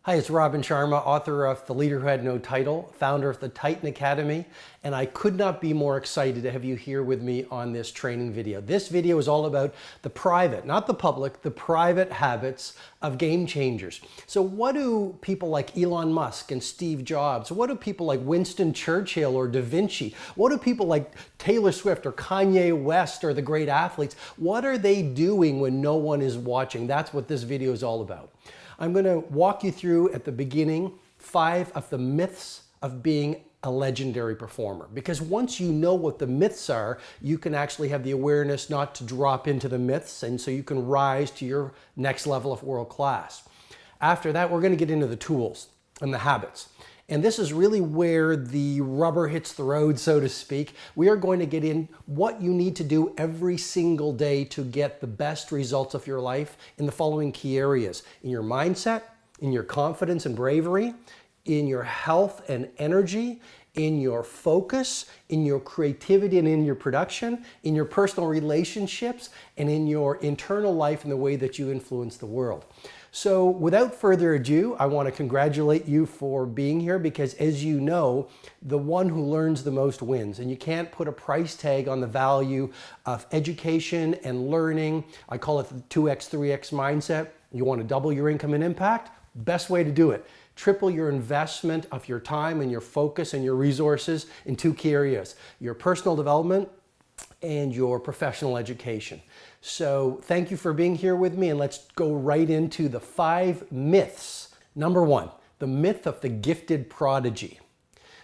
Hi, it's Robin Sharma, author of The Leader Who Had No Title, founder of the Titan Academy, and I could not be more excited to have you here with me on this training video. This video is all about the private, not the public, the private habits of game changers. So what do people like Elon Musk and Steve Jobs, what do people like Winston Churchill or Da Vinci, what do people like Taylor Swift or Kanye West or the great athletes, what are they doing when no one is watching? That's what this video is all about. I'm going to walk you through at the beginning 5 of the myths of being a legendary performer. Because once you know what the myths are, you can actually have the awareness not to drop into the myths, and so you can rise to your next level of world class. After that, we're going to get into the tools and the habits. And this is really where the rubber hits the road, so to speak. We are going to get in what you need to do every single day to get the best results of your life in the following key areas: in your mindset, in your confidence and bravery, in your health and energy, in your focus, in your creativity and in your production, in your personal relationships, and in your internal life and the way that you influence the world. So without further ado, I want to congratulate you for being here, because as you know, the one who learns the most wins, and you can't put a price tag on the value of education and learning. I call it the 2x, 3x mindset. You want to double your income and impact? Best way to do it: triple your investment of your time and your focus and your resources in 2 key areas: your personal development and your professional education. So thank you for being here with me, and let's go right into the 5 myths. Number 1, the myth of the gifted prodigy.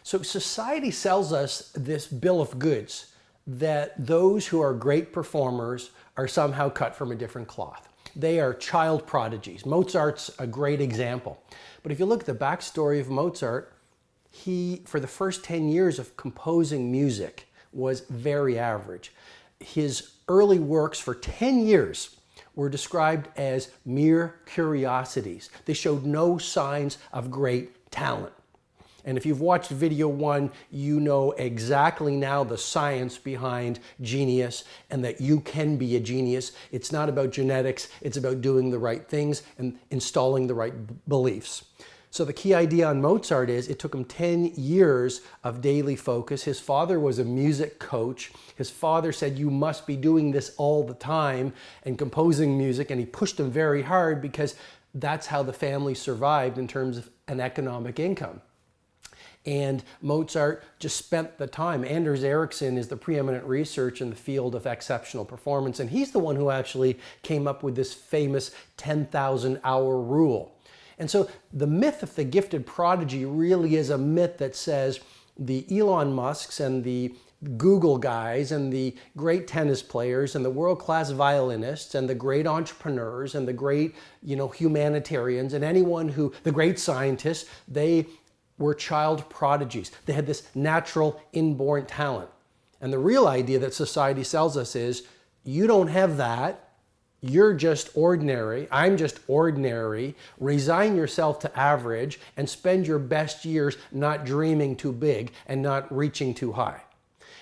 So society sells us this bill of goods that those who are great performers are somehow cut from a different cloth. They are child prodigies. Mozart's a great example. But if you look at the backstory of Mozart, he, for the first 10 years of composing music, was very average. His early works for 10 years were described as mere curiosities. They showed no signs of great talent. And if you've watched video 1, you know exactly now the science behind genius, and that you can be a genius. It's not about genetics, it's about doing the right things and installing the right beliefs. So the key idea on Mozart is it took him 10 years of daily focus. His father was a music coach. His father said, you must be doing this all the time and composing music. And he pushed him very hard, because that's how the family survived in terms of an economic income. And Mozart just spent the time. Anders Ericsson is the preeminent research in the field of exceptional performance. And he's the one who actually came up with this famous 10,000 hour rule. And so the myth of the gifted prodigy really is a myth that says the Elon Musks and the Google guys and the great tennis players and the world-class violinists and the great entrepreneurs and the great, humanitarians and anyone who, the great scientists, they were child prodigies. They had this natural inborn talent. And the real idea that society sells us is, you don't have that. You're just ordinary. I'm just ordinary. Resign yourself to average and spend your best years not dreaming too big and not reaching too high.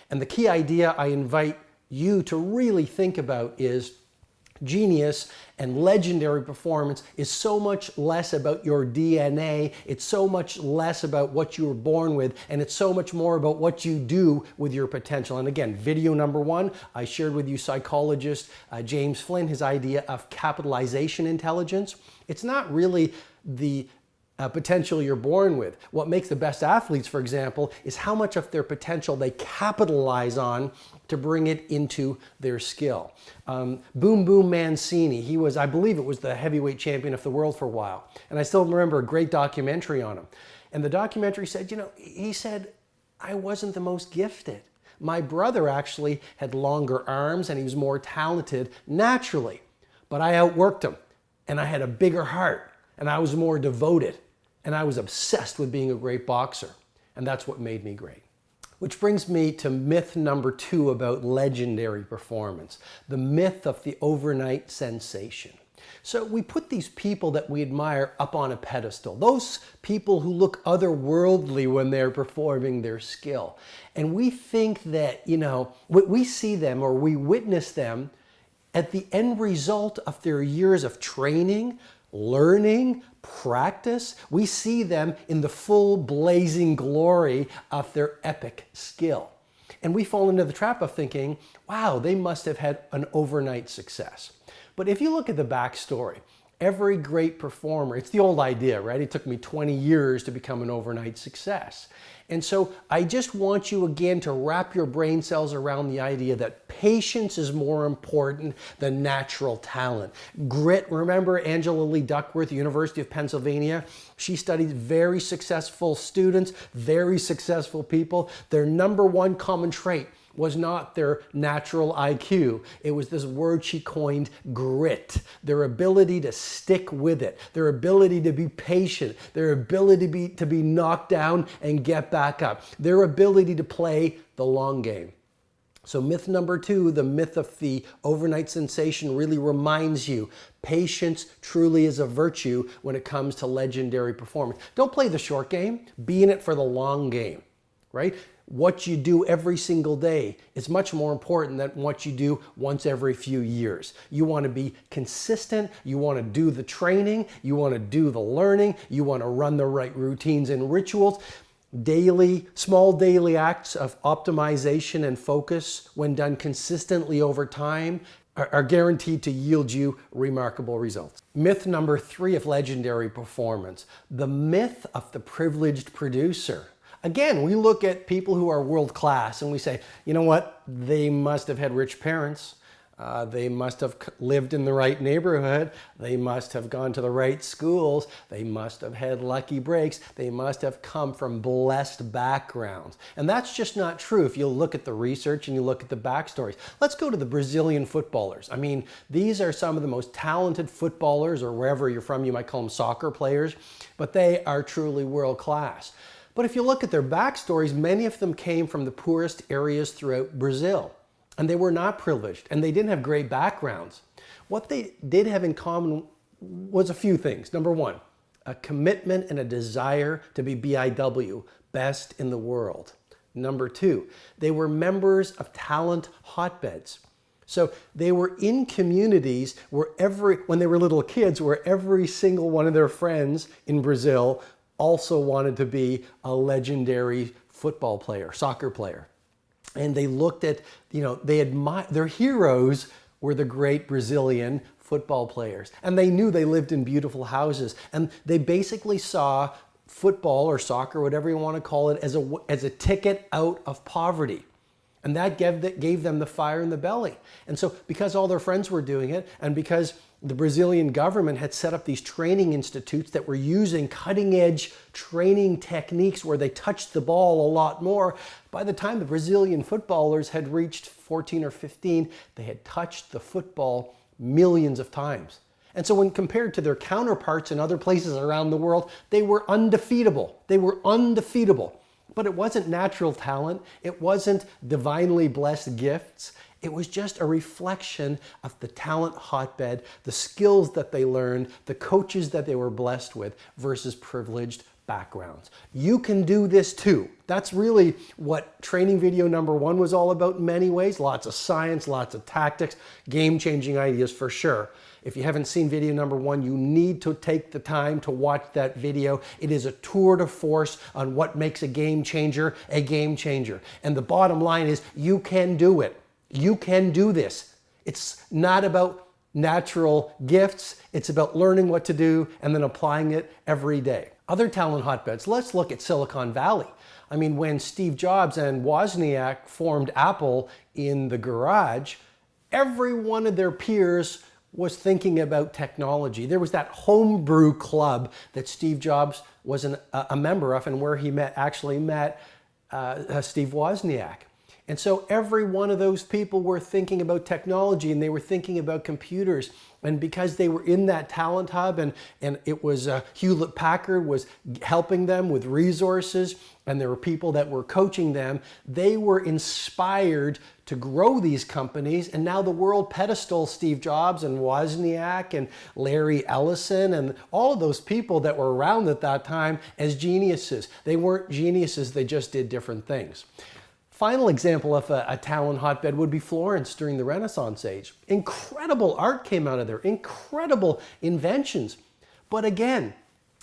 And the key idea I invite you to really think about is genius and legendary performance is so much less about your DNA. It's so much less about what you were born with, and it's so much more about what you do with your potential. And again, video number 1, I shared with you psychologist James Flynn, his idea of capitalization intelligence. It's not really the potential you're born with. What makes the best athletes, for example, is how much of their potential they capitalize on to bring it into their skill. Boom Boom Mancini, he was, I believe it was the heavyweight champion of the world for a while. And I still remember a great documentary on him. And the documentary said, he said, I wasn't the most gifted. My brother actually had longer arms and he was more talented naturally. But I outworked him, and I had a bigger heart, and I was more devoted. And I was obsessed with being a great boxer. And that's what made me great. Which brings me to myth number 2 about legendary performance. The myth of the overnight sensation. So we put these people that we admire up on a pedestal. Those people who look otherworldly when they're performing their skill. And we think that, we see them or we witness them at the end result of their years of training, learning, practice, we see them in the full blazing glory of their epic skill. And we fall into the trap of thinking, wow, they must have had an overnight success. But if you look at the backstory, every great performer, it's the old idea, right? It took me 20 years to become an overnight success. And so I just want you again to wrap your brain cells around the idea that patience is more important than natural talent. Grit, remember Angela Lee Duckworth, University of Pennsylvania? She studied very successful students, very successful people. Their number one common trait was not their natural IQ. It was this word she coined, grit. Their ability to stick with it, their ability to be patient, their ability to be knocked down and get back up, their ability to play the long game. So myth number 2, the myth of the overnight sensation, really reminds you patience truly is a virtue when it comes to legendary performance. Don't play the short game, be in it for the long game, right? What you do every single day is much more important than what you do once every few years. You want to be consistent, you want to do the training, you want to do the learning, you want to run the right routines and rituals. Small daily acts of optimization and focus, when done consistently over time, are guaranteed to yield you remarkable results. Myth number 3 of legendary performance, the myth of the privileged producer. Again, we look at people who are world class and we say, you know what? They must have had rich parents. They must have lived in the right neighborhood. They must have gone to the right schools. They must have had lucky breaks. They must have come from blessed backgrounds. And that's just not true if you look at the research and you look at the backstories. Let's go to the Brazilian footballers. I mean, these are some of the most talented footballers, or wherever you're from, you might call them soccer players, but they are truly world class. But if you look at their backstories, many of them came from the poorest areas throughout Brazil. And they were not privileged, and they didn't have great backgrounds. What they did have in common was a few things. Number 1, a commitment and a desire to be BIW, best in the world. Number 2, they were members of talent hotbeds. So they were in communities where when they were little kids, where every single one of their friends in Brazil also wanted to be a legendary football player, soccer player. And they looked at, they admired, their heroes were the great Brazilian football players. And they knew they lived in beautiful houses. And they basically saw football or soccer, whatever you want to call it, as a ticket out of poverty. And that gave them the fire in the belly. And so because all their friends were doing it, and because the Brazilian government had set up these training institutes that were using cutting-edge training techniques where they touched the ball a lot more, by the time the Brazilian footballers had reached 14 or 15, they had touched the football millions of times. And so when compared to their counterparts in other places around the world, they were undefeatable. They were undefeatable. But it wasn't natural talent. It wasn't divinely blessed gifts. It was just a reflection of the talent hotbed, the skills that they learned, the coaches that they were blessed with versus privileged backgrounds. You can do this too. That's really what training video number 1 was all about in many ways. Lots of science, lots of tactics, game-changing ideas for sure. If you haven't seen video number 1, you need to take the time to watch that video. It is a tour de force on what makes a game changer a game changer. And the bottom line is you can do it. You can do this. It's not about natural gifts. It's about learning what to do and then applying it every day. Other talent hotbeds, let's look at Silicon Valley. I mean, when Steve Jobs and Wozniak formed Apple in the garage, every one of their peers was thinking about technology. There was that homebrew club that Steve Jobs was a member of, and where he actually met Steve Wozniak. And so every one of those people were thinking about technology, and they were thinking about computers. And because they were in that talent hub, and it was Hewlett Packard was helping them with resources, and there were people that were coaching them, they were inspired to grow these companies. And now the world pedestals Steve Jobs and Wozniak and Larry Ellison and all of those people that were around at that time as geniuses. They weren't geniuses, they just did different things. Final example of a talent hotbed would be Florence during the Renaissance age. Incredible art came out of there, incredible inventions. But again,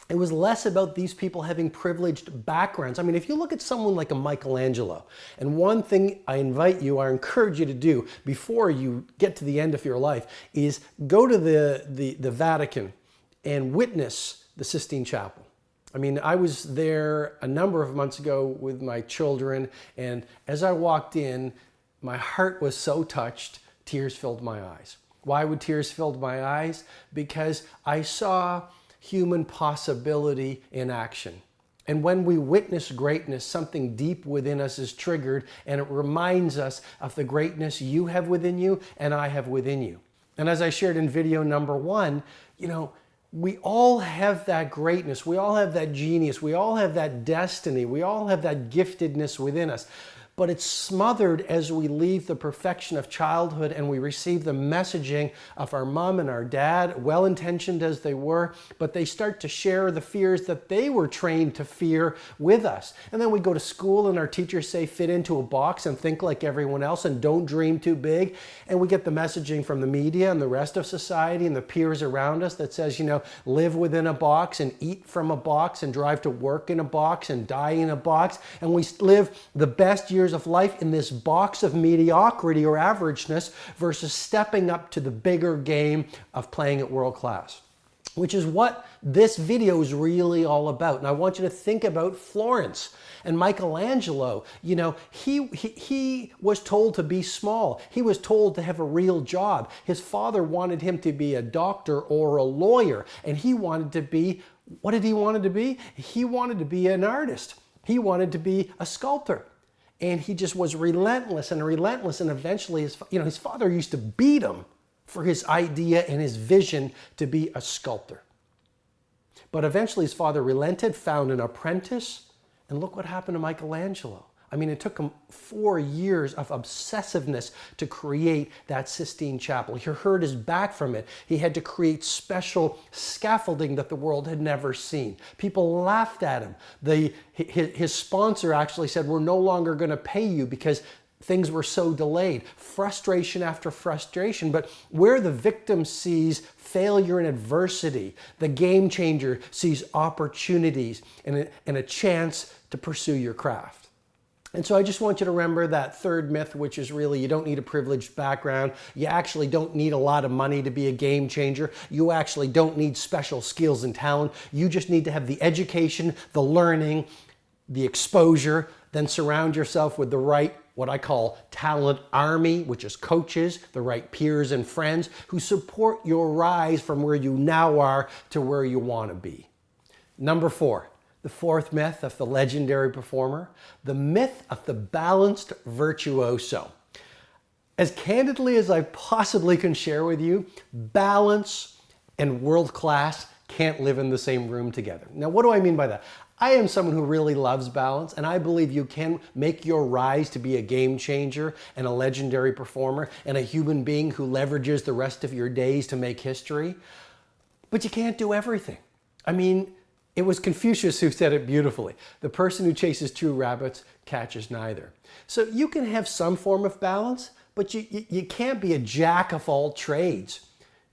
it was less about these people having privileged backgrounds. I mean, if you look at someone like a Michelangelo, and one thing I encourage you to do before you get to the end of your life is go to the Vatican and witness the Sistine Chapel. I mean, I was there a number of months ago with my children, and as I walked in, my heart was so touched, tears filled my eyes. Why would tears fill my eyes? Because I saw human possibility in action. And when we witness greatness, something deep within us is triggered, and it reminds us of the greatness you have within you and I have within you. And as I shared in video number 1, we all have that greatness. We all have that genius. We all have that destiny. We all have that giftedness within us. But it's smothered as we leave the perfection of childhood and we receive the messaging of our mom and our dad, well-intentioned as they were, but they start to share the fears that they were trained to fear with us. And then we go to school and our teachers say, fit into a box and think like everyone else and don't dream too big. And we get the messaging from the media and the rest of society and the peers around us that says, live within a box and eat from a box and drive to work in a box and die in a box. And we live the best years of life in this box of mediocrity or averageness versus stepping up to the bigger game of playing at world class, which is what this video is really all about. And I want you to think about Florence and Michelangelo. He was told to be small. He was told to have a real job. His father wanted him to be a doctor or a lawyer, and he wanted to be, what did he want to be? He wanted to be an artist. He wanted to be a sculptor. And he just was relentless, and eventually his father used to beat him for his idea and his vision to be a sculptor. But eventually his father relented, found an apprentice, and look what happened to Michelangelo. I mean, it took him 4 years of obsessiveness to create that Sistine Chapel. He hurt his back from it. He had to create special scaffolding that the world had never seen. People laughed at him. His sponsor actually said, we're no longer going to pay you because things were so delayed. Frustration after frustration. But where the victim sees failure and adversity, the game changer sees opportunities and a chance to pursue your craft. And so I just want you to remember that third myth, which is really you don't need a privileged background. You actually don't need a lot of money to be a game changer. You actually don't need special skills and talent. You just need to have the education, the learning, the exposure, then surround yourself with the right, what I call talent army, which is coaches, the right peers and friends who support your rise from where you now are to where you want to be. Number 4. The fourth myth of the legendary performer, the myth of the balanced virtuoso. As candidly as I possibly can share with you, balance and world class can't live in the same room together. Now, what do I mean by that? I am someone who really loves balance, and I believe you can make your rise to be a game changer and a legendary performer and a human being who leverages the rest of your days to make history. But you can't do everything. I mean, it was Confucius who said it beautifully. The person who chases two rabbits catches neither. So you can have some form of balance, but you can't be a jack of all trades.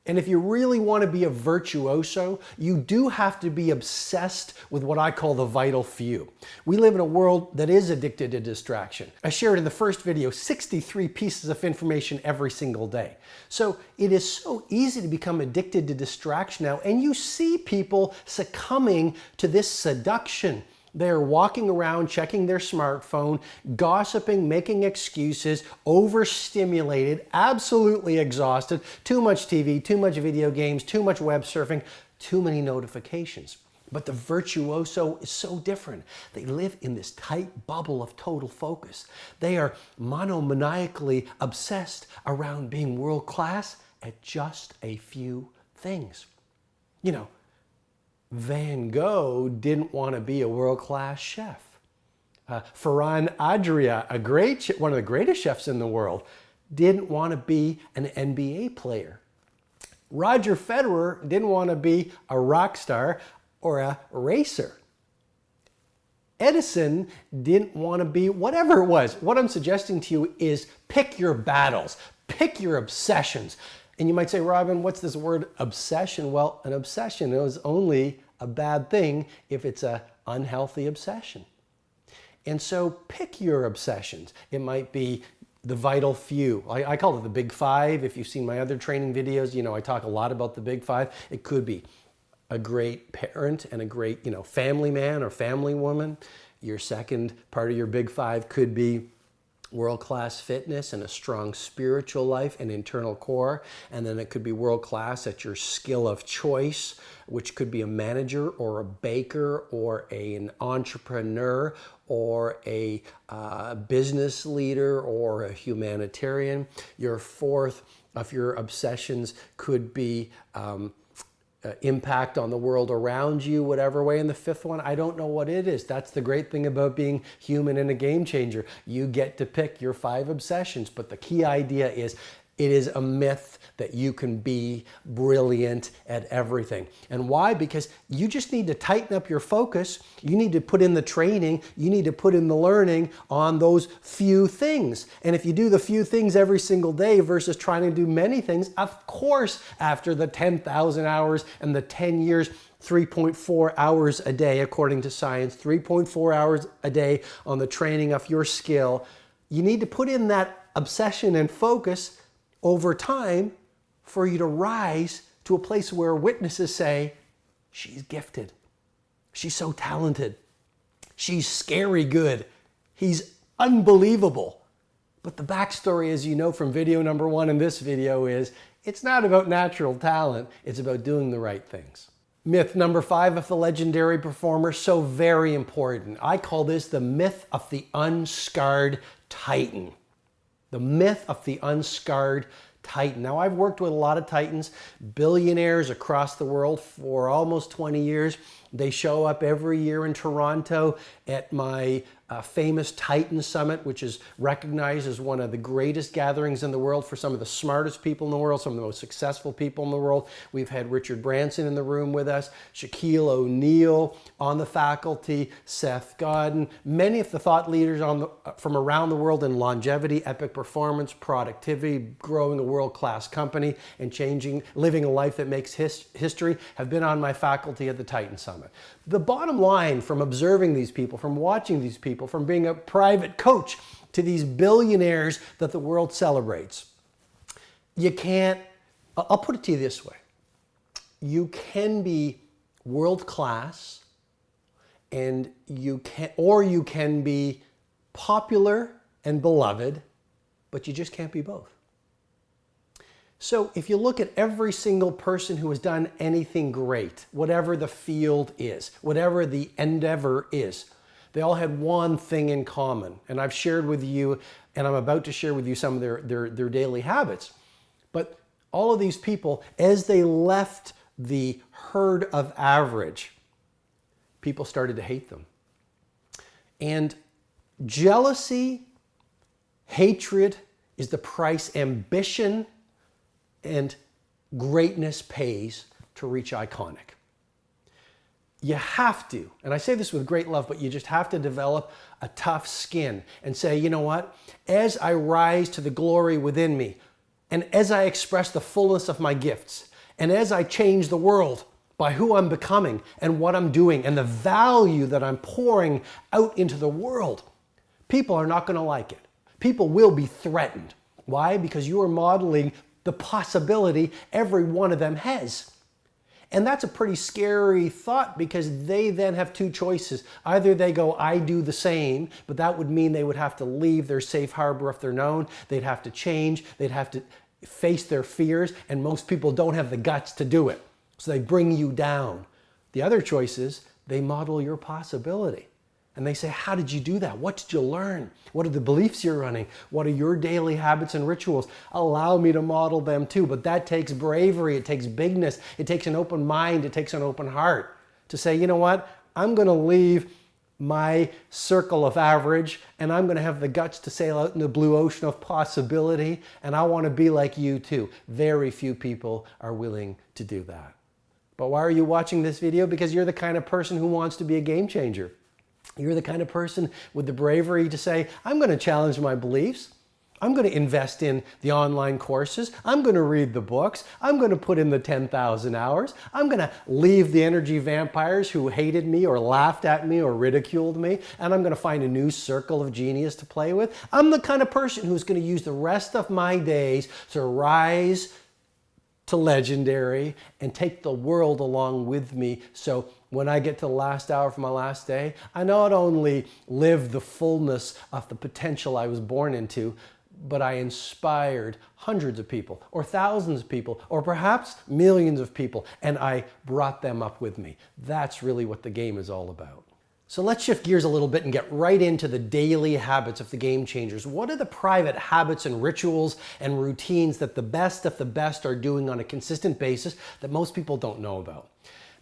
And if you really want to be a virtuoso, you do have to be obsessed with what I call the vital few. We live in a world that is addicted to distraction. I shared in the first video 63 pieces of information every single day. So it is so easy to become addicted to distraction now, and you see people succumbing to this seduction. They're walking around, checking their smartphone, gossiping, making excuses, overstimulated, absolutely exhausted, too much TV, too much video games, too much web surfing, too many notifications. But the virtuoso is so different. They live in this tight bubble of total focus. They are monomaniacally obsessed around being world class at just a few things. Van Gogh didn't want to be a world-class chef. Ferran Adrià, one of the greatest chefs in the world, didn't want to be an NBA player. Roger Federer didn't want to be a rock star or a racer. Edison didn't want to be whatever it was. What I'm suggesting to you is pick your battles, pick your obsessions. And you might say, Robin, what's this word obsession? Well, an obsession is only a bad thing if it's an unhealthy obsession. And so pick your obsessions. It might be the vital few. I call it the big five. If you've seen my other training videos, you know, I talk a lot about the big five. It could be a great parent and a great, you know, family man or family woman. Your second part of your big five could be world-class fitness and a strong spiritual life and internal core. And then it could be world-class at your skill of choice, which could be a manager or a baker or an entrepreneur or a business leader or a humanitarian. Your fourth of your obsessions could be impact on the world around you, whatever way. And the fifth one, I don't know what it is. That's the great thing about being human and a game changer. You get to pick your 5 obsessions, but the key idea is it is a myth that you can be brilliant at everything. And why? Because you just need to tighten up your focus. You need to put in the training. You need to put in the learning on those few things. And if you do the few things every single day versus trying to do many things, of course, after the 10,000 hours and the 10 years, 3.4 hours a day, according to science, 3.4 hours a day on the training of your skill, you need to put in that obsession and focus over time for you to rise to a place where witnesses say, she's gifted. She's so talented. She's scary good. He's unbelievable. But the backstory, as you know from video number 1 in this video, is it's not about natural talent. It's about doing the right things. Myth number 5 of the legendary performer, so very important. I call this the myth of the unscarred titan. The myth of the unscarred titan. Now, I've worked with a lot of titans, billionaires across the world for almost 20 years. They show up every year in Toronto at my famous Titan Summit, which is recognized as one of the greatest gatherings in the world for some of the smartest people in the world, some of the most successful people in the world. We've had Richard Branson in the room with us, Shaquille O'Neal on the faculty, Seth Godin, many of the thought leaders from around the world in longevity, epic performance, productivity, growing a world-class company, and living a life that makes history have been on my faculty at the Titan Summit. The bottom line from observing these people, from watching these people, from being a private coach to these billionaires that the world celebrates, you can't, I'll put it to you this way. You can be world-class and you can be popular and beloved, but you just can't be both. So if you look at every single person who has done anything great, whatever the field is, whatever the endeavor is, they all had one thing in common. And I've shared with you, and I'm about to share with you some of their daily habits. But all of these people, as they left the herd of average, people started to hate them. And jealousy, hatred is the price ambition and greatness pays to reach iconic. You have to, and I say this with great love, but you just have to develop a tough skin and say, you know what? As I rise to the glory within me, and as I express the fullness of my gifts, and as I change the world by who I'm becoming and what I'm doing and the value that I'm pouring out into the world, people are not going to like it. People will be threatened. Why? Because you are modeling the possibility every one of them has. And that's a pretty scary thought because they then have two choices. Either they go, I do the same, but that would mean they would have to leave their safe harbor if they're known. They'd have to change. They'd have to face their fears. And most people don't have the guts to do it. So they bring you down. The other choice is they model your possibility. And they say, how did you do that? What did you learn? What are the beliefs you're running? What are your daily habits and rituals? Allow me to model them too. But that takes bravery. It takes bigness. It takes an open mind. It takes an open heart to say, you know what? I'm going to leave my circle of average and I'm going to have the guts to sail out in the blue ocean of possibility. And I want to be like you too. Very few people are willing to do that. But why are you watching this video? Because you're the kind of person who wants to be a game changer. You're the kind of person with the bravery to say, I'm going to challenge my beliefs. I'm going to invest in the online courses. I'm going to read the books. I'm going to put in the 10,000 hours. I'm going to leave the energy vampires who hated me or laughed at me or ridiculed me. And I'm going to find a new circle of genius to play with. I'm the kind of person who's going to use the rest of my days to rise to legendary and take the world along with me. So when I get to the last hour of my last day, I not only live the fullness of the potential I was born into, but I inspired hundreds of people or thousands of people or perhaps millions of people, and I brought them up with me. That's really what the game is all about. So let's shift gears a little bit and get right into the daily habits of the game changers. What are the private habits and rituals and routines that the best of the best are doing on a consistent basis that most people don't know about?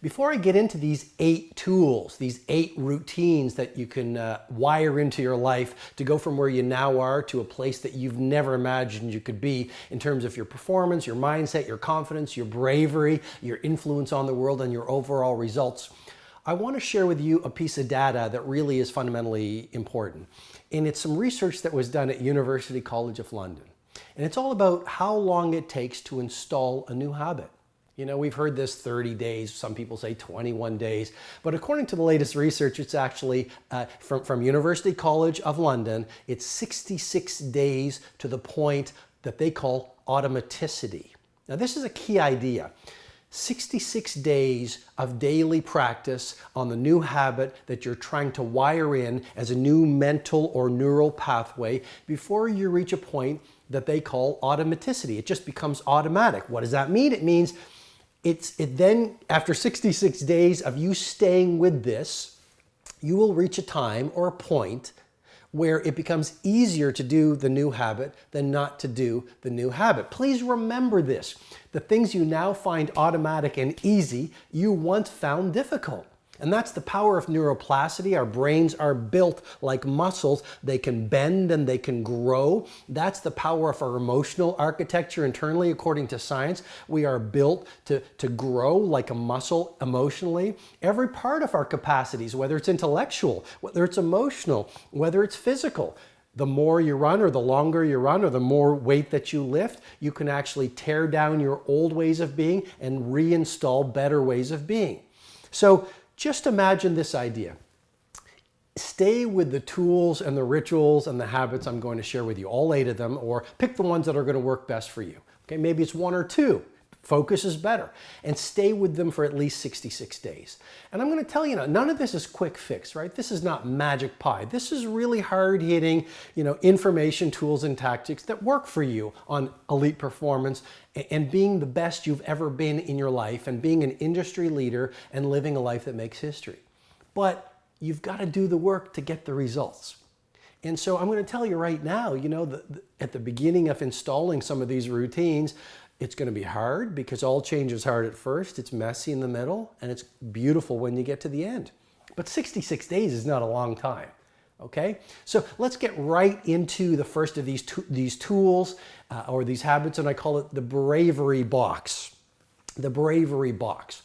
Before I get into these 8 tools, these 8 routines that you can wire into your life to go from where you now are to a place that you've never imagined you could be in terms of your performance, your mindset, your confidence, your bravery, your influence on the world, and your overall results, I want to share with you a piece of data that really is fundamentally important. And it's some research that was done at University College of London. And it's all about how long it takes to install a new habit. You know, we've heard this 30 days, some people say 21 days, but according to the latest research, it's actually from University College of London, it's 66 days to the point that they call automaticity. Now, this is a key idea. 66 days of daily practice on the new habit that you're trying to wire in as a new mental or neural pathway before you reach a point that they call automaticity. It just becomes automatic. What does that mean? It means it then, after 66 days of you staying with this, you will reach a time or a point where it becomes easier to do the new habit than not to do the new habit. Please remember this. The things you now find automatic and easy, you once found difficult. And that's the power of neuroplasticity. Our brains are built like muscles. They can bend and they can grow. That's the power of our emotional architecture internally, according to science. We are built to grow like a muscle emotionally. Every part of our capacities, whether it's intellectual, whether it's emotional, whether it's physical, the more you run or the longer you run or the more weight that you lift, you can actually tear down your old ways of being and reinstall better ways of being. So just imagine this idea. Stay with the tools and the rituals and the habits I'm going to share with you, all 8 of them, or pick the ones that are going to work best for you. Okay, maybe it's 1 or 2. Focus is better. And stay with them for at least 66 days. And I'm going to tell you now, none of this is quick fix, right? This is not magic pie. This is really hard-hitting, information, tools, and tactics that work for you on elite performance and being the best you've ever been in your life and being an industry leader and living a life that makes history. But you've got to do the work to get the results. And so I'm going to tell you right now, at the beginning of installing some of these routines, it's going to be hard because all change is hard at first. It's messy in the middle and it's beautiful when you get to the end. But 66 days is not a long time. Okay, so let's get right into the first of these tools or these habits, and I call it the bravery box. The bravery box.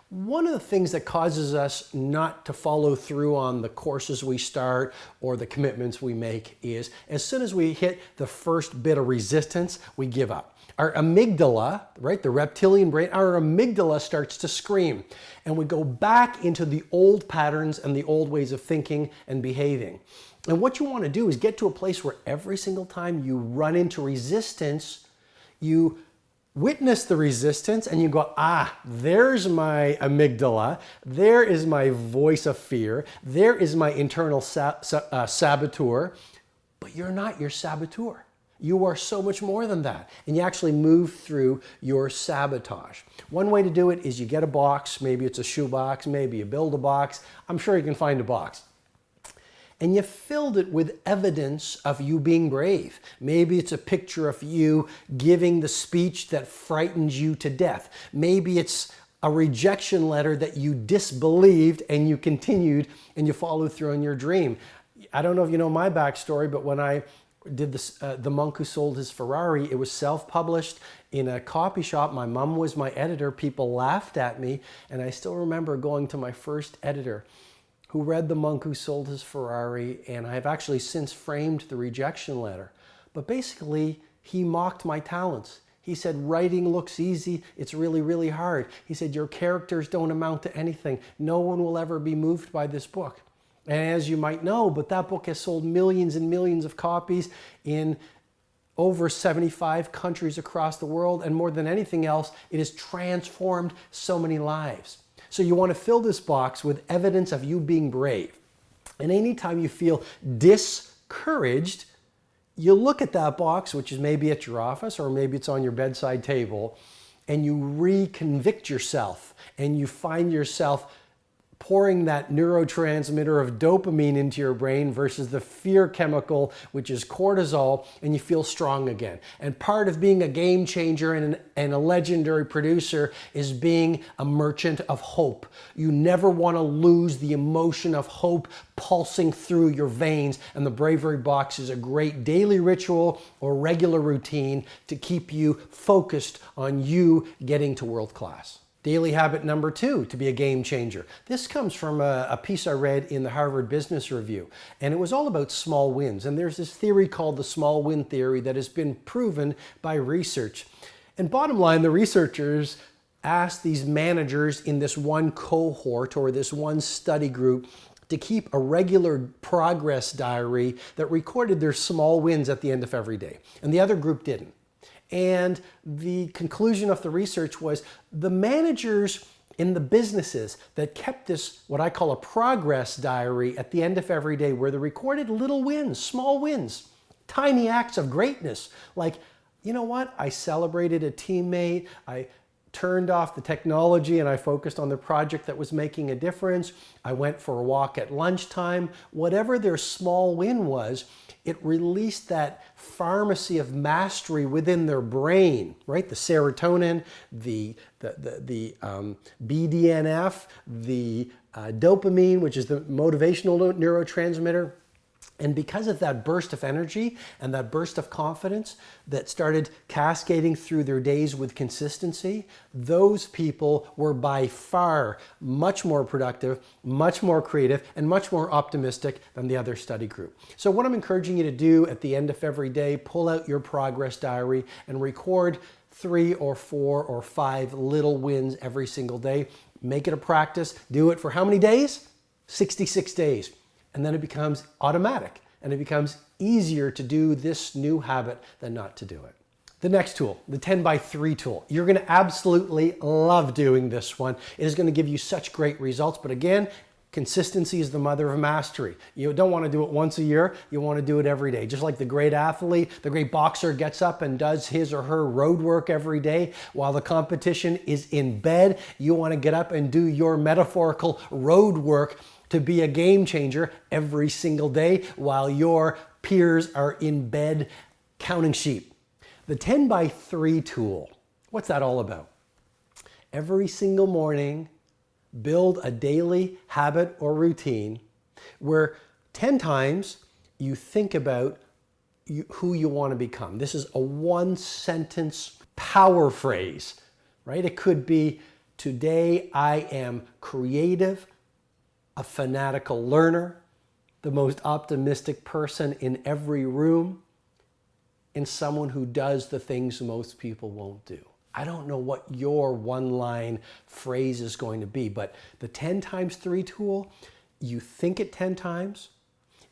One of the things that causes us not to follow through on the courses we start or the commitments we make is as soon as we hit the first bit of resistance, we give up. Our amygdala, right, the reptilian brain, our amygdala starts to scream. And we go back into the old patterns and the old ways of thinking and behaving. And what you want to do is get to a place where every single time you run into resistance, you witness the resistance and you go, there's my amygdala. There is my voice of fear. There is my internal saboteur. But you're not your saboteur. You are so much more than that. And you actually move through your sabotage. One way to do it is you get a box. Maybe it's a shoe box. Maybe you build a box. I'm sure you can find a box. And you filled it with evidence of you being brave. Maybe it's a picture of you giving the speech that frightens you to death. Maybe it's a rejection letter that you disbelieved and you continued and you followed through on your dream. I don't know if you know my backstory, but when I did this, The Monk Who Sold His Ferrari, it was self-published in a copy shop. My mom was my editor. People laughed at me. And I still remember going to my first editor who read The Monk Who Sold His Ferrari. And I've actually since framed the rejection letter. But basically, he mocked my talents. He said, writing looks easy. It's really, really hard. He said, your characters don't amount to anything. No one will ever be moved by this book. And as you might know, but that book has sold millions and millions of copies in over 75 countries across the world. And more than anything else, it has transformed so many lives. So you want to fill this box with evidence of you being brave. And anytime you feel discouraged, you look at that box, which is maybe at your office or maybe it's on your bedside table, and you reconvict yourself and you find yourself pouring that neurotransmitter of dopamine into your brain versus the fear chemical, which is cortisol, and you feel strong again. And part of being a game changer and a legendary producer is being a merchant of hope. You never want to lose the emotion of hope pulsing through your veins, and the Bravery Box is a great daily ritual or regular routine to keep you focused on you getting to world class. Daily habit number 2, to be a game changer. This comes from a piece I read in the Harvard Business Review, and it was all about small wins. And there's this theory called the small win theory that has been proven by research. And bottom line, the researchers asked these managers in this one cohort or this one study group to keep a regular progress diary that recorded their small wins at the end of every day. And the other group didn't. And the conclusion of the research was the managers in the businesses that kept this, what I call a progress diary at the end of every day, where they recorded little wins, small wins, tiny acts of greatness. Like, you know what? I celebrated a teammate. I turned off the technology and I focused on the project that was making a difference. I went for a walk at lunchtime. Whatever their small win was, it released that pharmacy of mastery within their brain, right? The serotonin, the BDNF, the dopamine, which is the motivational neurotransmitter. And because of that burst of energy and that burst of confidence that started cascading through their days with consistency, those people were by far much more productive, much more creative, and much more optimistic than the other study group. So what I'm encouraging you to do at the end of every day, pull out your progress diary and record 3 or 4 or 5 little wins every single day. Make it a practice. Do it for how many days? 66 days. And then it becomes automatic and it becomes easier to do this new habit than not to do it. The next tool, the 10x3 tool. You're going to absolutely love doing this one. It is going to give you such great results. But again, consistency is the mother of mastery. You don't want to do it once a year. You want to do it every day. Just like the great athlete, the great boxer gets up and does his or her road work every day while the competition is in bed. You want to get up and do your metaphorical road work to be a game changer every single day while your peers are in bed counting sheep. The 10x3 tool, what's that all about? Every single morning, build a daily habit or routine where 10 times you think about who you want to become. This is a 1-sentence power phrase, right? It could be, today I am creative, a fanatical learner, the most optimistic person in every room, and someone who does the things most people won't do. I don't know what your one-line phrase is going to be, but the 10x3 tool, you think it 10 times,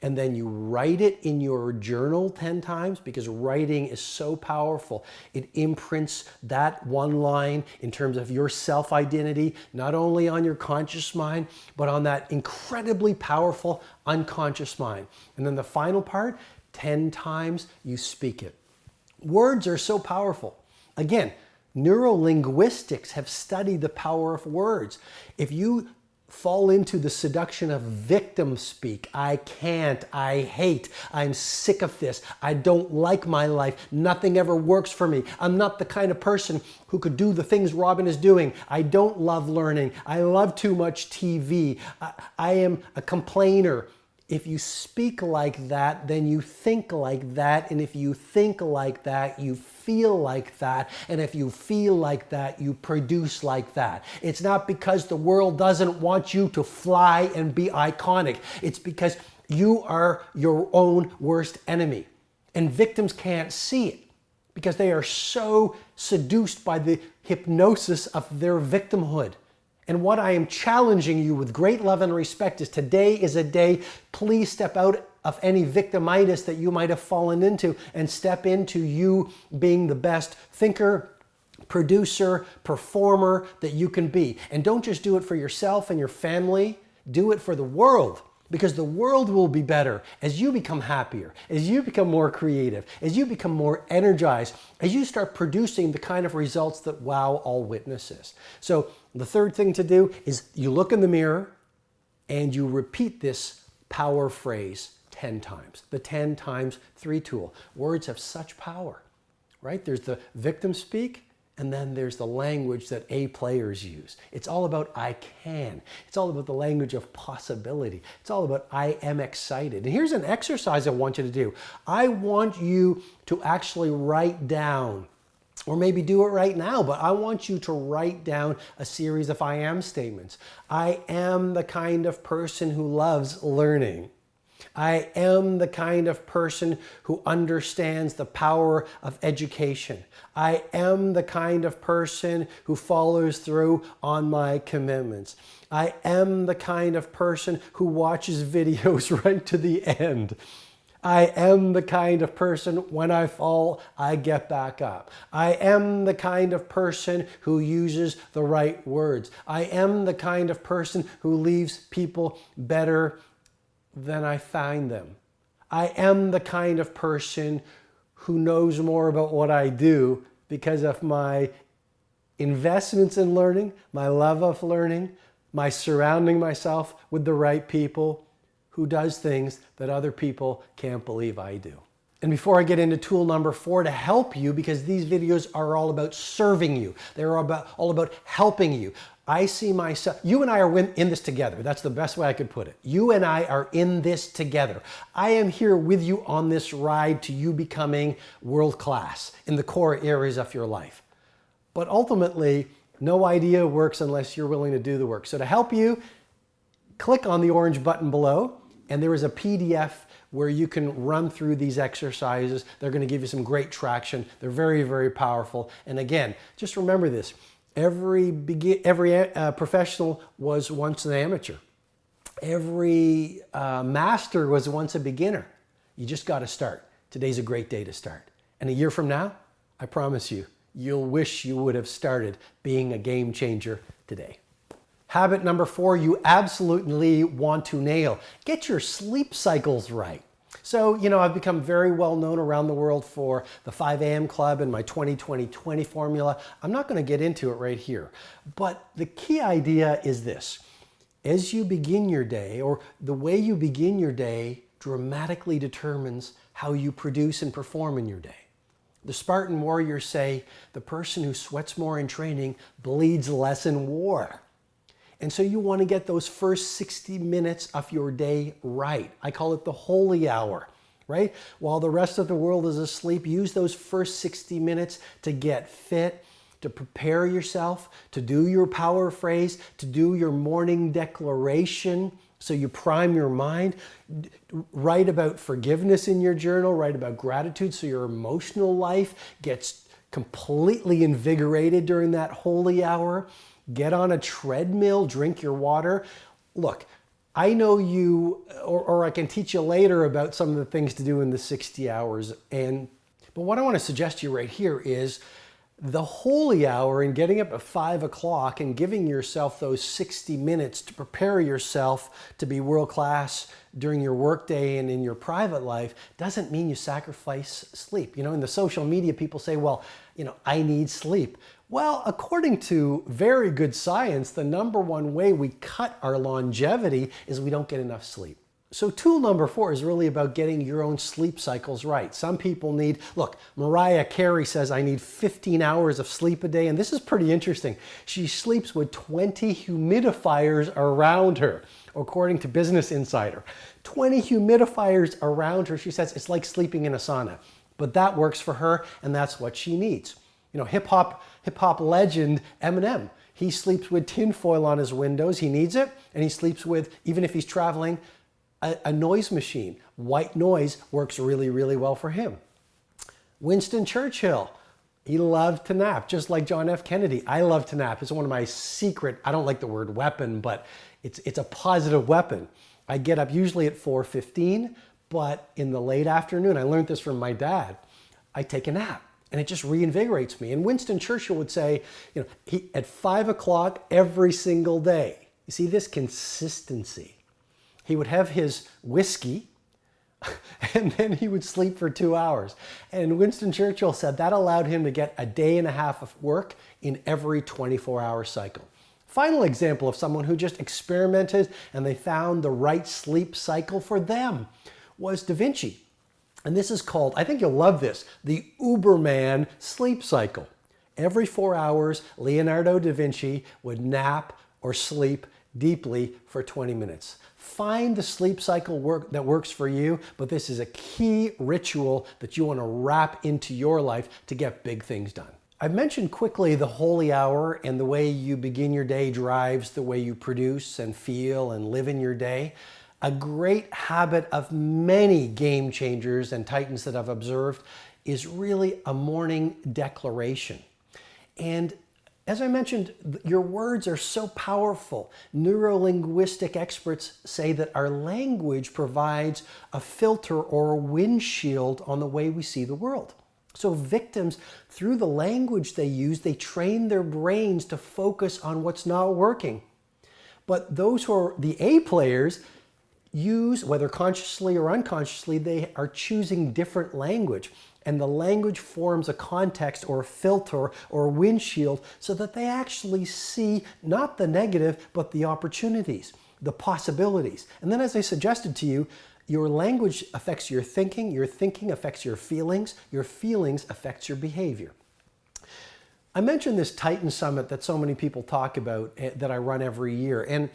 and then you write it in your journal 10 times, because writing is so powerful. It imprints that one line in terms of your self-identity, not only on your conscious mind, but on that incredibly powerful unconscious mind. And then the final part, 10 times you speak it. Words are so powerful. Again, neurolinguistics have studied the power of words. If you fall into the seduction of victim speak, I can't, I hate, I'm sick of this, I don't like my life, nothing ever works for me, I'm not the kind of person who could do the things Robin is doing, I don't love learning, I love too much TV, I am a complainer. If you speak like that, then you think like that. And if you think like that, you feel like that. And if you feel like that, you produce like that. It's not because the world doesn't want you to fly and be iconic. It's because you are your own worst enemy. And victims can't see it because they are so seduced by the hypnosis of their victimhood. And what I am challenging you with great love and respect is today is a day, please step out of any victimitis that you might have fallen into and step into you being the best thinker, producer, performer that you can be. And don't just do it for yourself and your family, do it for the world. Because the world will be better as you become happier, as you become more creative, as you become more energized, as you start producing the kind of results that wow all witnesses. So the third thing to do is you look in the mirror and you repeat this power phrase 10 times. The 10 times 3 tool. Words have such power, right? There's the victim speak, and then there's the language that A players use. It's all about I can. It's all about the language of possibility. It's all about I am excited. And here's an exercise I want you to do. I want you to actually write down, or maybe do it right now, but I want you to write down a series of I am statements. I am the kind of person who loves learning. I am the kind of person who understands the power of education. I am the kind of person who follows through on my commitments. I am the kind of person who watches videos right to the end. I am the kind of person, when I fall, I get back up. I am the kind of person who uses the right words. I am the kind of person who leaves people better than I find them. I am the kind of person who knows more about what I do because of my investments in learning, my love of learning, my surrounding myself with the right people who does things that other people can't believe I do. And before I get into tool number 4 to help you, because these videos are all about serving you, they're all about helping you. I see myself, you and I are in this together. That's the best way I could put it. You and I are in this together. I am here with you on this ride to you becoming world class in the core areas of your life. But ultimately, no idea works unless you're willing to do the work. So to help you, click on the orange button below, and there is a PDF where you can run through these exercises. They're going to give you some great traction. They're very, very powerful. And again, just remember this. Every professional was once an amateur. Every master was once a beginner. You just got to start. Today's a great day to start. And a year from now, I promise you, you'll wish you would have started being a game changer today. Habit number 4, you absolutely want to nail. Get your sleep cycles right. So, you know, I've become very well known around the world for the 5 a.m. Club and my 20-20-20 formula. I'm not going to get into it right here. But the key idea is this. As you begin your day, or the way you begin your day dramatically determines how you produce and perform in your day. The Spartan warriors say, the person who sweats more in training bleeds less in war. And so you want to get those first 60 minutes of your day right. I call it the holy hour, right? While the rest of the world is asleep, use those first 60 minutes to get fit, to prepare yourself, to do your power phrase, to do your morning declaration, so you prime your mind. Write about forgiveness in your journal, write about gratitude so your emotional life gets completely invigorated during that holy hour. Get on a treadmill, drink your water. Look, I know you, or I can teach you later about some of the things to do in the 60 hours. But what I want to suggest to you right here is the holy hour and getting up at 5 o'clock and giving yourself those 60 minutes to prepare yourself to be world class during your workday and in your private life doesn't mean you sacrifice sleep. You know, in the social media, people say, well, you know, I need sleep. Well, according to very good science, the #1 way we cut our longevity is we don't get enough sleep. So tool number 4 is really about getting your own sleep cycles right. Some people need, look, Mariah Carey says, I need 15 hours of sleep a day. And this is pretty interesting. She sleeps with 20 humidifiers around her, according to Business Insider. 20 humidifiers around her. She says it's like sleeping in a sauna. But that works for her, and that's what she needs. You know, hip hop legend Eminem, he sleeps with tinfoil on his windows. He needs it. And he sleeps with, even if he's traveling, a noise machine. White noise works really, really well for him. Winston Churchill, he loved to nap, just like John F. Kennedy. I love to nap. It's one of my secret, I don't like the word weapon, but it's a positive weapon. I get up usually at 4:15, but in the late afternoon, I learned this from my dad, I take a nap and it just reinvigorates me. And Winston Churchill would say, at 5 o'clock every single day. You see this consistency. He would have his whiskey, and then he would sleep for 2 hours. And Winston Churchill said that allowed him to get a day and a half of work in every 24-hour cycle. Final example of someone who just experimented and they found the right sleep cycle for them was Da Vinci. And this is called, I think you'll love this, the Uberman sleep cycle. Every 4 hours, Leonardo da Vinci would nap or sleep deeply for 20 minutes. Find the sleep cycle that works for you, but this is a key ritual that you want to wrap into your life to get big things done. I've mentioned quickly the holy hour, and the way you begin your day drives the way you produce and feel and live in your day. A great habit of many game changers and titans that I've observed is really a morning declaration. And as I mentioned, your words are so powerful. Neurolinguistic experts say that our language provides a filter or a windshield on the way we see the world. So victims, through the language they use, they train their brains to focus on what's not working. But those who are the A players use, whether consciously or unconsciously, they are choosing different language. And the language forms a context or a filter or a windshield so that they actually see not the negative, but the opportunities, the possibilities. And then, as I suggested to you, your language affects your thinking affects your feelings affects your behavior. I mentioned this Titan Summit that so many people talk about that I run every year. And,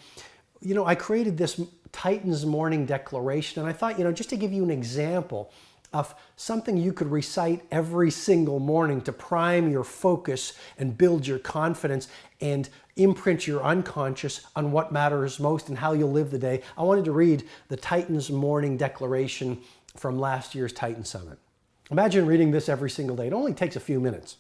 I created this Titans Morning Declaration, and I thought, just to give you an example of something you could recite every single morning to prime your focus and build your confidence and imprint your unconscious on what matters most and how you'll live the day. I wanted to read the Titans Morning Declaration from last year's Titan Summit. Imagine reading this every single day. It only takes a few minutes.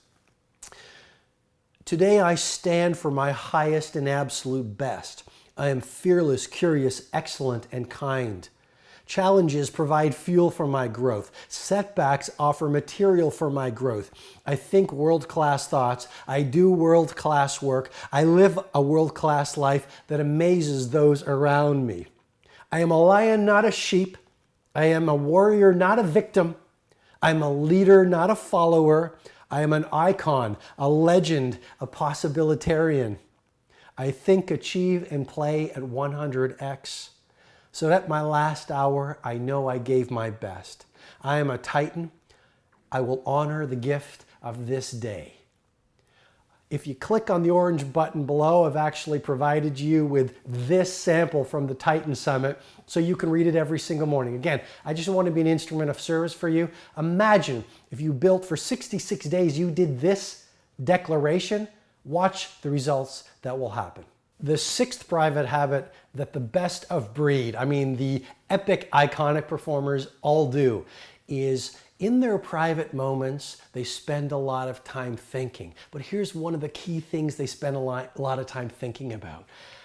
Today I stand for my highest and absolute best. I am fearless, curious, excellent, and kind. Challenges provide fuel for my growth. Setbacks offer material for my growth. I think world-class thoughts. I do world-class work. I live a world-class life that amazes those around me. I am a lion, not a sheep. I am a warrior, not a victim. I'm a leader, not a follower. I am an icon, a legend, a possibilitarian. I think, achieve, and play at 100x. So at my last hour, I know I gave my best. I am a Titan. I will honor the gift of this day. If you click on the orange button below, I've actually provided you with this sample from the Titan Summit so you can read it every single morning. Again, I just want to be an instrument of service for you. Imagine if you built for 66 days, you did this declaration. Watch the results that will happen. The sixth private habit that the best of breed, the epic, iconic performers all do, is in their private moments, they spend a lot of time thinking. But here's one of the key things they spend a lot of time thinking about: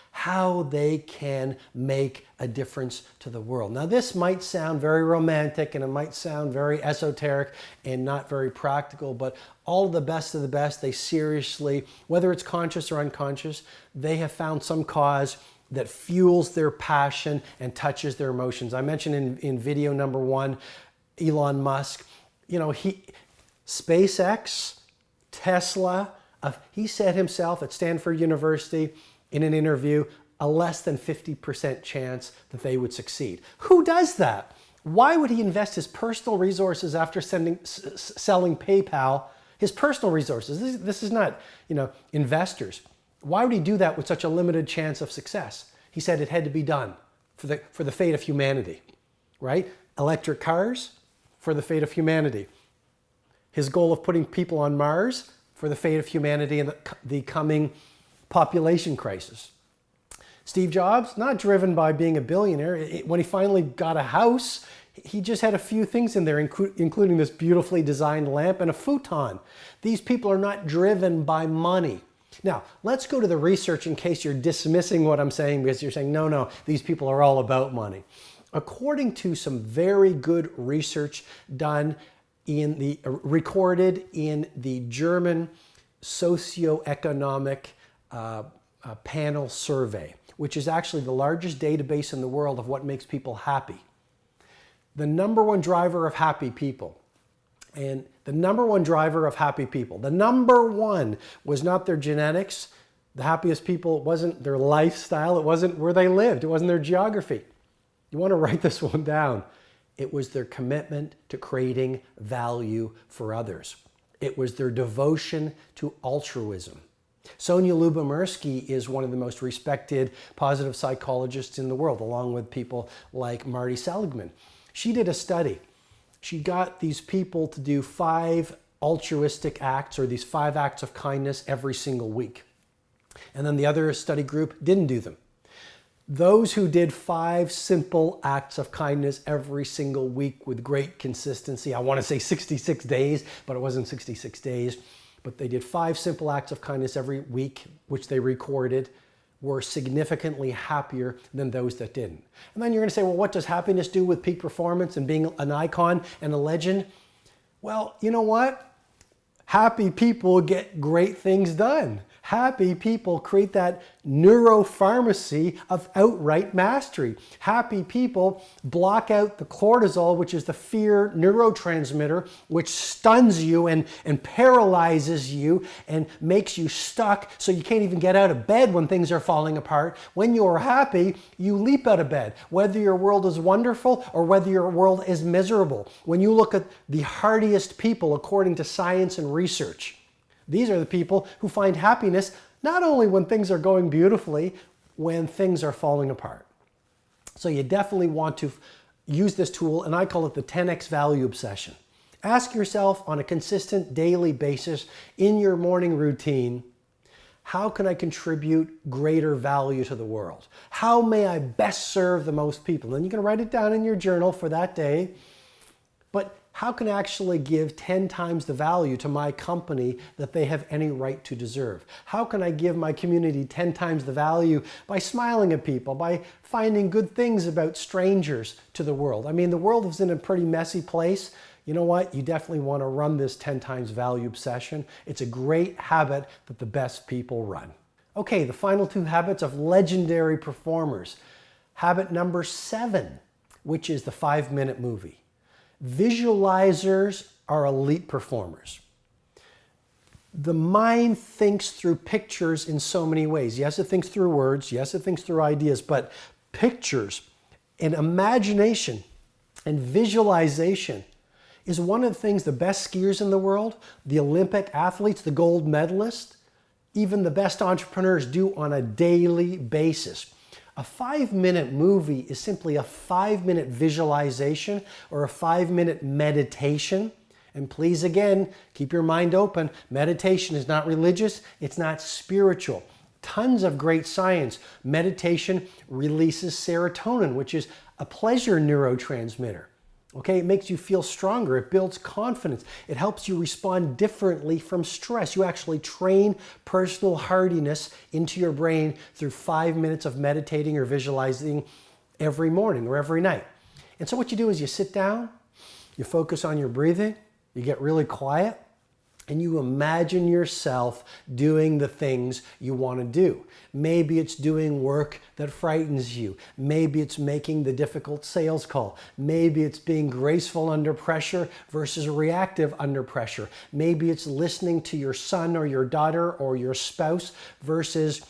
how they can make a difference to the world. Now, this might sound very romantic and it might sound very esoteric and not very practical, but all of the best, they seriously, whether it's conscious or unconscious, they have found some cause that fuels their passion and touches their emotions. I mentioned in video number 1, Elon Musk, SpaceX, Tesla, he said himself at Stanford University in an interview, a less than 50% chance that they would succeed. Who does that? Why would he invest his personal resources after selling PayPal, his personal resources? This is not, investors. Why would he do that with such a limited chance of success? He said it had to be done for the fate of humanity, right? Electric cars for the fate of humanity. His goal of putting people on Mars for the fate of humanity and the coming population crisis. Steve Jobs, not driven by being a billionaire. When he finally got a house, He just had a few things in there, including this beautifully designed lamp and a futon. These people are not driven by money. Now, let's go to the research in case you're dismissing what I'm saying because you're saying, no, these people are all about money. According to some very good research done recorded in the German socioeconomic panel survey, which is actually the largest database in the world of what makes people happy. The number one driver of happy people, the number one was not their genetics. The happiest people, it wasn't their lifestyle, it wasn't where they lived, it wasn't their geography. You want to write this one down. It was their commitment to creating value for others. It was their devotion to altruism. Sonia Lyubomirsky is one of the most respected positive psychologists in the world, along with people like Marty Seligman. She did a study. She got these people to do 5 altruistic acts, or these 5 acts of kindness every single week. And then the other study group didn't do them. Those who did 5 simple acts of kindness every single week with great consistency, I want to say 66 days, but it wasn't 66 days, but they did 5 simple acts of kindness every week, which they recorded, were significantly happier than those that didn't. And then you're going to say, well, what does happiness do with peak performance and being an icon and a legend? Well, you know what? Happy people get great things done. Happy people create that neuropharmacy of outright mastery. Happy people block out the cortisol, which is the fear neurotransmitter, which stuns you and paralyzes you and makes you stuck so you can't even get out of bed when things are falling apart. When you're happy, you leap out of bed, whether your world is wonderful or whether your world is miserable. When you look at the hardiest people according to science and research, these are the people who find happiness not only when things are going beautifully, when things are falling apart. So you definitely want to use this tool, and I call it the 10x value obsession. Ask yourself on a consistent daily basis in your morning routine, how can I contribute greater value to the world? How may I best serve the most people? And you can write it down in your journal for that day, but how can I actually give 10 times the value to my company that they have any right to deserve? How can I give my community 10 times the value by smiling at people, by finding good things about strangers to the world? I mean, the world is in a pretty messy place. You know what? You definitely want to run this 10 times value obsession. It's a great habit that the best people run. Okay, the final 2 habits of legendary performers. Habit number 7, which is the 5-minute movie. Visualizers are elite performers. The mind thinks through pictures in so many ways. Yes, it thinks through words. Yes, it thinks through ideas, but pictures and imagination and visualization is one of the things the best skiers in the world, the Olympic athletes, the gold medalists, even the best entrepreneurs do on a daily basis. A 5-minute movie is simply a 5-minute visualization or a 5-minute meditation. And please, again, keep your mind open. Meditation is not religious. It's not spiritual. Tons of great science. Meditation releases serotonin, which is a pleasure neurotransmitter. Okay, it makes you feel stronger. It builds confidence. It helps you respond differently from stress. You actually train personal hardiness into your brain through 5 minutes of meditating or visualizing every morning or every night. And so what you do is you sit down, you focus on your breathing, you get really quiet, and you imagine yourself doing the things you want to do. Maybe it's doing work that frightens you. Maybe it's making the difficult sales call. Maybe it's being graceful under pressure versus reactive under pressure. Maybe it's listening to your son or your daughter or your spouse versus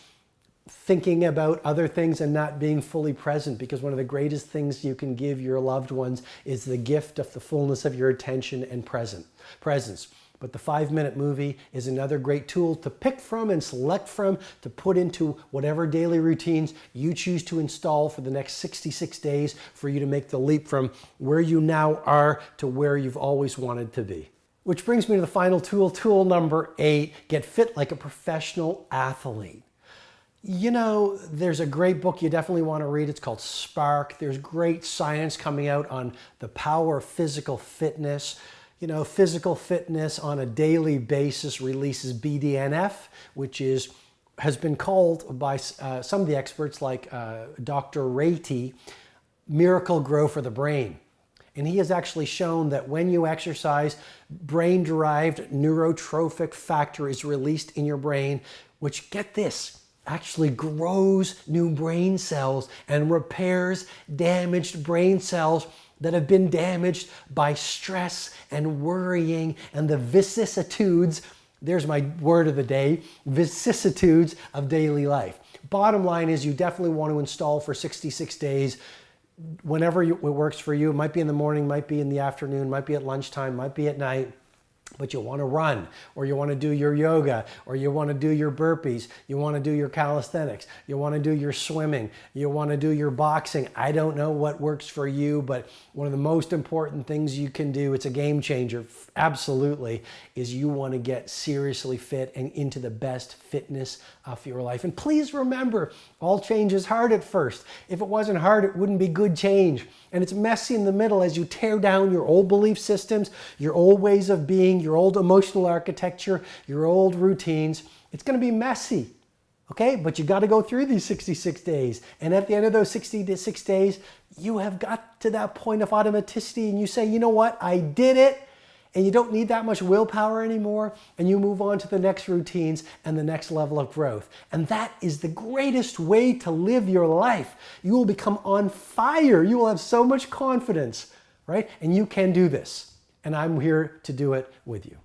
thinking about other things and not being fully present, because one of the greatest things you can give your loved ones is the gift of the fullness of your attention and presence. But the 5-minute movie is another great tool to pick from and select from to put into whatever daily routines you choose to install for the next 66 days for you to make the leap from where you now are to where you've always wanted to be. Which brings me to the final tool, tool number 8, get fit like a professional athlete. You know, there's a great book you definitely want to read. It's called Spark. There's great science coming out on the power of physical fitness. You know, physical fitness on a daily basis releases BDNF, which has been called by some of the experts like Dr. Ratey, miracle grow for the brain. And he has actually shown that when you exercise, brain-derived neurotrophic factor is released in your brain, which, get this, actually grows new brain cells and repairs damaged brain cells that have been damaged by stress and worrying and the vicissitudes, there's my word of the day, vicissitudes of daily life. Bottom line is you definitely want to install for 66 days, whenever it works for you. It might be in the morning, might be in the afternoon, might be at lunchtime, might be at night. But you want to run, or you want to do your yoga, or you want to do your burpees, you want to do your calisthenics, you want to do your swimming, you want to do your boxing. I don't know what works for you, but one of the most important things you can do, it's a game changer, absolutely, is you want to get seriously fit and into the best fitness of your life. And please remember, all change is hard at first. If it wasn't hard, it wouldn't be good change. And it's messy in the middle as you tear down your old belief systems, your old ways of being, your old emotional architecture, your old routines. It's going to be messy, okay? But you got to go through these 66 days. And at the end of those 66 days, you have got to that point of automaticity and you say, you know what? I did it. And you don't need that much willpower anymore, and you move on to the next routines and the next level of growth. And that is the greatest way to live your life. You will become on fire. You will have so much confidence, right? And you can do this. And I'm here to do it with you.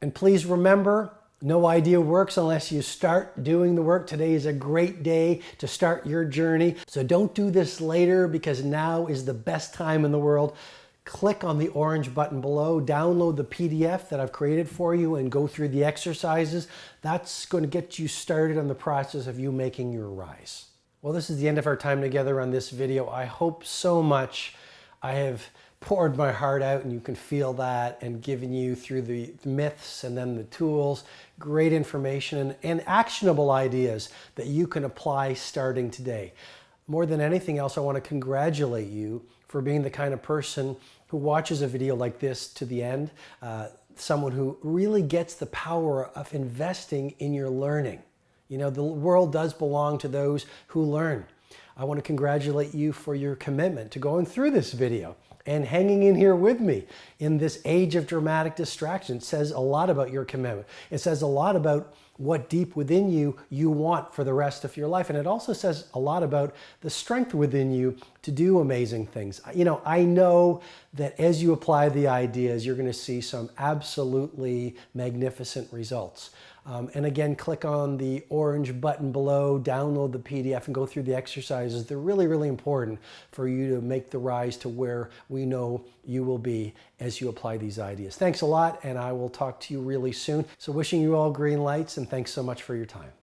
And please remember, no idea works unless you start doing the work. Today is a great day to start your journey. So don't do this later, because now is the best time in the world. Click on the orange button below, download the PDF that I've created for you and go through the exercises. That's going to get you started on the process of you making your rise. Well, this is the end of our time together on this video. I hope so much I have poured my heart out, and you can feel that, and given you through the myths and then the tools, great information and actionable ideas that you can apply starting today. More than anything else, I want to congratulate you for being the kind of person who watches a video like this to the end, someone who really gets the power of investing in your learning. You know, the world does belong to those who learn. I want to congratulate you for your commitment to going through this video and hanging in here with me in this age of dramatic distraction. It says a lot about your commitment. It says a lot about what deep within you want for the rest of your life. And it also says a lot about the strength within you to do amazing things. You know, I know that as you apply the ideas, you're going to see some absolutely magnificent results. And again, click on the orange button below, download the PDF, and go through the exercises. They're really, really important for you to make the rise to where we know you will be as you apply these ideas. Thanks a lot, and I will talk to you really soon. So wishing you all green lights, and thanks so much for your time.